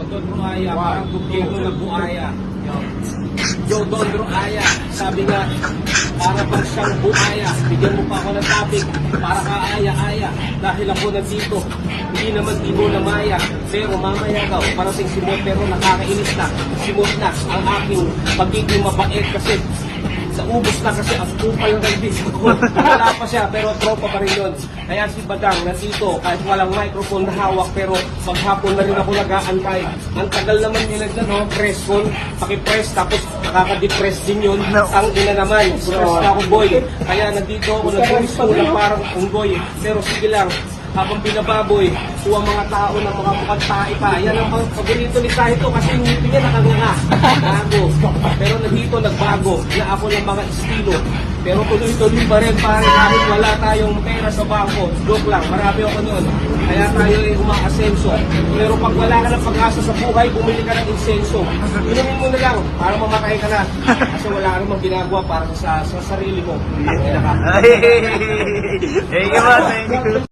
Dondro Aya, parang gobyerno na buaya. Joe Dondro Aya, sabi nga, para bang siyang buaya. Bigyan mo pa ako ng topic, para ka aya-aya. Dahil ako nandito, hindi naman di mo na maya. Pero mamaya daw, parating si Mo, pero nakakainis na. Si Mo na ang aking pagiging mabait kasi naubos na kasi ang kupal ng disco ko. Wala pa siya, pero tropa pa rin yun. Kaya si Badang nandito, kahit walang microphone na hawak, pero maghapon na rin ako nag-aantay. Ang tagal naman nila dyan, no? Press call, pakipress, tapos nakaka-depress din yun. Ang ina naman, stress na ako, boy. Kaya nandito ako, nag-voice ko lang parang unggoy. Pero sige lang, habang binababoy, kuha mga tao ng mga mukhang tae pa. Yan ang mga paborito ni Tahito kasi yung ngipin niya nakanganga. Bago. Pero nandito nagbago na ako ng mga estilo. Pero tuloy-tuloy pa rin pare kahit wala tayong pera sa bangko. Joke lang, marami ako nun. Kaya tayo ay umaasenso. Pero pag wala ka ng pag-asa sa buhay, bumili ka ng insenso. Inumin mo na lang para mamatay ka na. Kasi wala ka namang ginagawa para sa sarili mo. Tangina ka. Thank you, boss. Thank you.